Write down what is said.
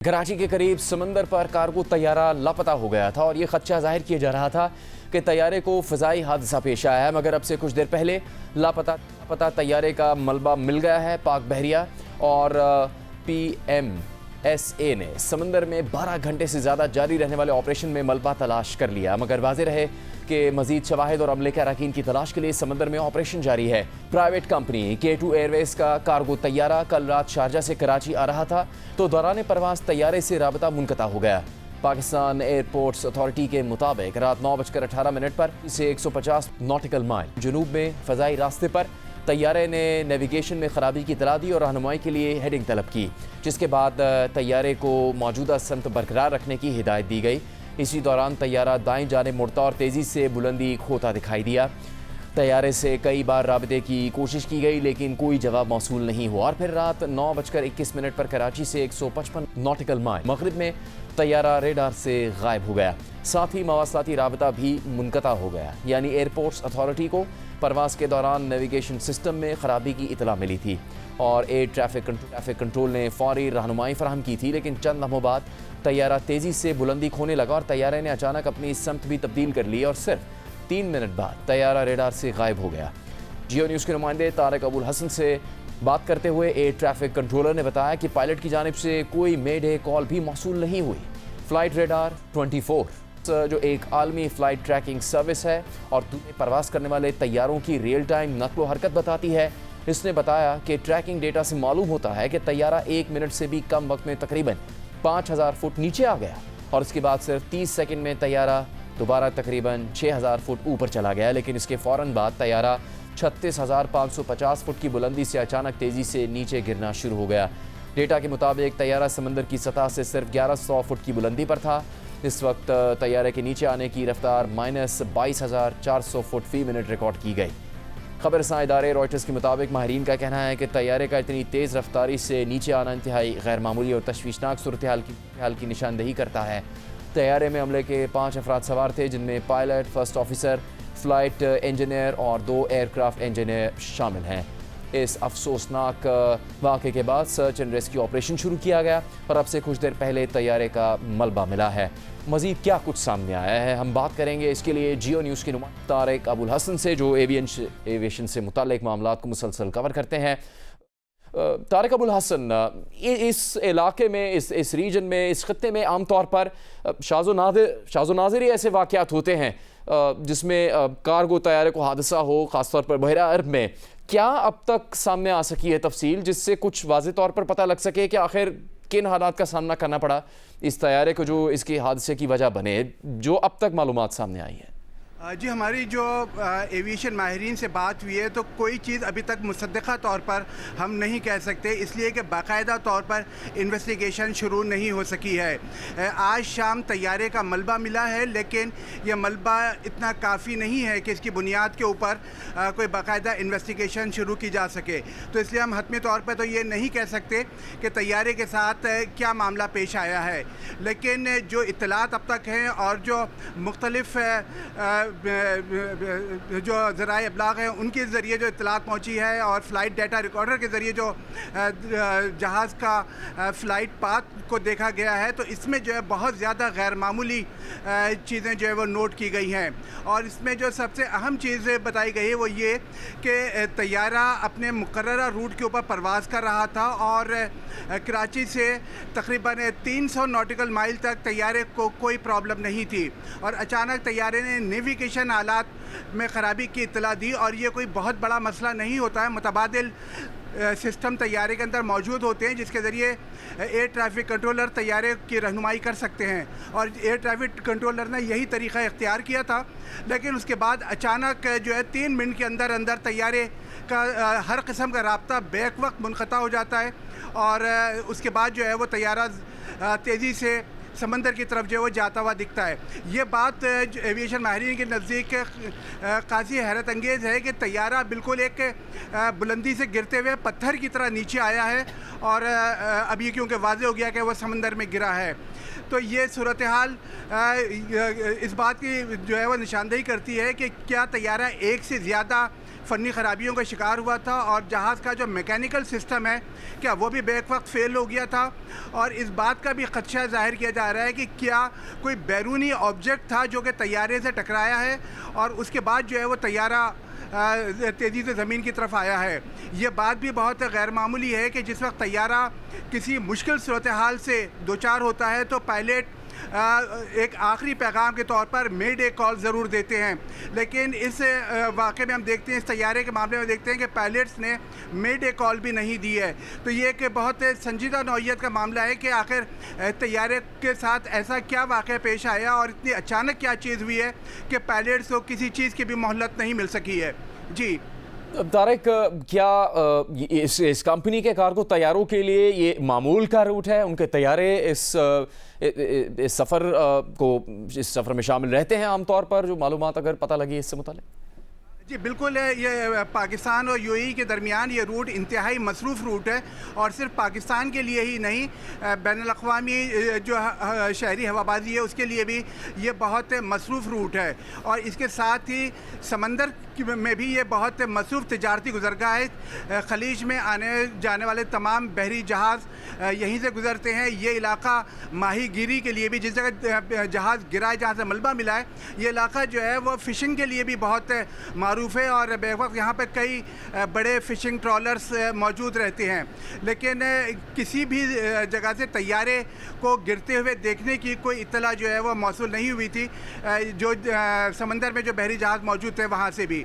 कराची के करीब समंदर पर कार्गो तैयारा लापता हो गया था और ये खदशा जाहिर किया जा रहा था कि तैयारे को फ़िज़ाई हादसा पेश आया है, मगर अब से कुछ देर पहले लापता तैयारे का मलबा मिल गया है। पाक बहरिया और PMSA ने समंदर में 12 घंटे से ज़्यादा जारी रहने वाले ऑपरेशन में मलबा तलाश कर लिया, मगर वाज़ेह रहे कि मज़ीद शवाहिद और अमले के अरकान की तलाश के लिए समंदर में ऑपरेशन जारी है। प्राइवेट कंपनी K2 एयरवेज़ का कार्गो तैयारा कल रात शारजा से कराची आ रहा था तो दौरान परवाज़ तैयारे से राबता मुनक़ता हो गया। पाकिस्तान एयरपोर्ट्स अथॉरिटी के मुताबिक रात 9:18 पर इसे 150 नॉटिकल माइल जुनूब में फ़ज़ाई रास्ते पर तैयारे ने नेविगेशन में ख़राबी की इतला दी और रहनुमाई के लिए हेडिंग तलब की, जिसके बाद तैयारे को मौजूदा समत बरकरार रखने की हिदायत दी गई। इसी दौरान तैयारा दाएं जाने मुड़ता और तेज़ी से बुलंदी खोता दिखाई दिया। तैयारे से कई बार राबते की कोशिश की गई लेकिन कोई जवाब मौसूल नहीं हुआ और फिर रात 9:21 पर कराची से 155 नॉटिकल माइल मगरिब में तैयारा रेडार से गायब हो गया। साथ ही मवासलाती राबता भी मुनक़ता हो गया, यानी एयरपोर्ट्स अथॉरिटी को परवाज़ के दौरान नेविगेशन सिस्टम में ख़राबी की इतला मिली थी और एयर ट्रैफिक कंट्रोल ने फौरी रहनुमाई फराहम की थी, लेकिन चंद लम्हों बाद तैयारा तेज़ी से बुलंदी खोने लगा और तैयारे ने अचानक अपनी समत भी तब्दील कर ली और सिर्फ 3 मिनट बाद तैयारा रेडार से गायब हो गया। जियो न्यूज़ के नुमाइंदे तारिक अबुल हसन से बात करते हुए एयर ट्रैफिक कंट्रोलर ने बताया कि पायलट की जानिब से कोई मेडे कॉल भी मौसूल नहीं हुई। फ़्लाइट रेडार 24 जो एक आलमी फ़्लाइट ट्रैकिंग सर्विस है और दूर परवाज़ करने वाले तैयारों की रियल टाइम नक़्ल व हरकत बताती है, इसने बताया कि ट्रैकिंग डेटा से मालूम होता है कि तैयारा 1 मिनट से भी कम वक्त में तकरीबन 5000 फुट नीचे आ गया और इसके बाद सिर्फ 30 सेकंड में तैयारा दोबारा तकरीबन 6000 फुट ऊपर चला गया, लेकिन इसके फ़ौरन बाद तैयारा 36,550 फुट की बुलंदी से अचानक तेज़ी से नीचे गिरना शुरू हो गया। डेटा के मुताबिक तैयारा समंदर की सतह से सिर्फ 1100 फुट की बुलंदी पर था। इस वक्त तैयारे के नीचे आने की रफ्तार -22,400 फुट फ़ी मिनट रिकॉर्ड की गई। खबर रसां इदारे रॉयटर्स के मुताबिक माहिरीन का कहना है कि तैयारे का इतनी तेज़ रफ्तारी से नीचे आना इंतहाई गैर मामूली और तशवीशनाक सूरत हाल की निशानदही करता है। तैयारे में अमले के 5 अफराद सवार थे, जिनमें pilot, first officer, flight engineer और 2 एयरक्राफ्ट इंजीनियर शामिल हैं। इस अफसोसनाक वाक़े के बाद सर्च एंड रेस्क्यू ऑपरेशन शुरू किया गया और अब से कुछ देर पहले तैयारे का मलबा मिला है। मज़ीद क्या कुछ सामने आया है हम बात करेंगे, इसके लिए जियो न्यूज़ के नुमाइंदे तारिक अबुल हसन से, जो एविएशन से मुताल्लिक़ मामलात को मुसलसल कवर करते हैं। तारिक अबुल हसन, इस इलाके में, इस रीजन में, इस खत्ते में आम तौर पर शाज़ो नाज़िर ऐसे वाक़यात होते हैं जिसमें कार्गो तैयारे को हादसा हो, ख़ासतौर पर बहरा अरब में। क्या अब तक सामने आ सकी है तफसील जिससे कुछ वाज़ेह तौर पर पता लग सके कि आखिर किन हालात का सामना करना पड़ा इस तैयारे को जो इसके हादसे की वजह बने, जो अब तक मालूमात सामने आई है? जी, हमारी जो एविएशन माहिरीन से बात हुई है तो कोई चीज़ अभी तक मुसद्दक़ा तौर पर हम नहीं कह सकते, इसलिए कि बाकायदा तौर पर इन्वेस्टिगेशन शुरू नहीं हो सकी है। आज शाम तैयारे का मलबा मिला है, लेकिन यह मलबा इतना काफ़ी नहीं है कि इसकी बुनियाद के ऊपर कोई बाकायदा इन्वेस्टिगेशन शुरू की जा सके। तो इसलिए हम हतमी तौर पर तो ये नहीं कह सकते कि तैयारे के साथ क्या मामला पेश आया है, लेकिन जो इत्तलात अब तक हैं और जो मुख्तलिफ़ जो ज़राए इब्लाग हैं उनके ज़रिए जो इत्तलात पहुँची है और फ़्लाइट डाटा रिकॉर्डर के ज़रिए जो जहाज़ का फ़्लाइट पाथ को देखा गया है, तो इसमें जो है बहुत ज़्यादा गैर मामूली चीज़ें जो है वो नोट की गई हैं। और इसमें जो सबसे अहम चीज़ बताई गई है वो ये कि तैयारा अपने मुकर्ररा रूट के ऊपर परवाज़ कर रहा था और कराची से तकरीबन 300 नॉटिकल माइल तक तैयारे को कोई प्रॉब्लम नहीं थी और अचानक तैयारे ने नेविगेशन आलात में ख़राबी की इत्तला दी। और ये कोई बहुत बड़ा मसला नहीं होता है, मुतबादिल सिस्टम तैयारे के अंदर मौजूद होते हैं जिसके ज़रिए एयर ट्रैफिक कंट्रोलर तैयारे की रहनुमाई कर सकते हैं और एयर ट्रैफिक कंट्रोलर ने यही तरीक़ा इख्तियार किया था। लेकिन उसके बाद अचानक जो है 3 मिनट के अंदर अंदर तैयारे का हर किस्म का राब्ता बैक वक्त मुनक़ता हो जाता है और उसके बाद जो है वो तैयारा तेज़ी से समंदर की तरफ जो है वो जाता हुआ दिखता है। ये बात एविएशन माहिरीन के नज़दीक काफ़ी हैरत अंगेज़ है कि तैयारा बिल्कुल एक बुलंदी से गिरते हुए पत्थर की तरह नीचे आया है और अब ये क्योंकि वाज़ेह हो गया कि वह समंदर में गिरा है। तो ये सूरत हाल इस बात की जो है वो निशानदेही करती है कि क्या तैयारा एक से ज़्यादा فنی خرابیوں کا شکار ہوا تھا اور جہاز کا جو میکینیکل سسٹم ہے کیا وہ بھی بیک وقت فیل ہو گیا تھا، اور اس بات کا بھی خدشہ ظاہر کیا جا رہا ہے کہ کیا کوئی بیرونی آبجیکٹ تھا جو کہ طیارے سے ٹکرایا ہے اور اس کے بعد جو ہے وہ طیارہ تیزی سے زمین کی طرف آیا ہے۔ یہ بات بھی بہت غیر معمولی ہے کہ جس وقت طیارہ کسی مشکل صورتحال سے دوچار ہوتا ہے تو پائلٹ ایک آخری پیغام کے طور پر مے ڈے کال ضرور دیتے ہیں، لیکن اس واقعے میں ہم دیکھتے ہیں، اس طیارے کے معاملے میں دیکھتے ہیں کہ پائلٹس نے مے ڈے کال بھی نہیں دی ہے۔ تو یہ ایک بہت سنجیدہ نوعیت کا معاملہ ہے کہ آخر طیارے کے ساتھ ایسا کیا واقعہ پیش آیا اور اتنی اچانک کیا چیز ہوئی ہے کہ پائلٹس کو کسی چیز کی بھی مہلت نہیں مل سکی ہے۔ جی طارق، کیا اس کمپنی کے کارگو طیاروں کے لیے یہ معمول کا روٹ ہے؟ ان کے طیارے اس سفر میں شامل رہتے ہیں عام طور پر؟ جو معلومات اگر پتہ لگی اس سے متعلق۔ جی بالکل ہے، یہ پاکستان اور یو اے ای کے درمیان یہ روٹ انتہائی مصروف روٹ ہے، اور صرف پاکستان کے لیے ہی نہیں، بین الاقوامی جو شہری ہوابازی ہے اس کے لیے بھی یہ بہت مصروف روٹ ہے، اور اس کے ساتھ ہی سمندر میں بھی یہ بہت مصروف تجارتی گزرگاہ ہے۔ خلیج میں آنے جانے والے تمام بحری جہاز یہیں سے گزرتے ہیں۔ یہ علاقہ ماہی گیری کے لیے بھی، جس جگہ جہاز گرا ہے جہاں سے ملبہ ملا ہے، یہ علاقہ جو ہے وہ فشنگ کے لیے بھی بہت معروف ہے، اور بے وقت یہاں پہ کئی بڑے فشنگ ٹرالرز موجود رہتے ہیں۔ لیکن کسی بھی جگہ سے طیارے کو گرتے ہوئے دیکھنے کی کوئی اطلاع جو ہے وہ موصول نہیں ہوئی تھی، جو سمندر میں جو بحری جہاز موجود تھے وہاں سے بھی۔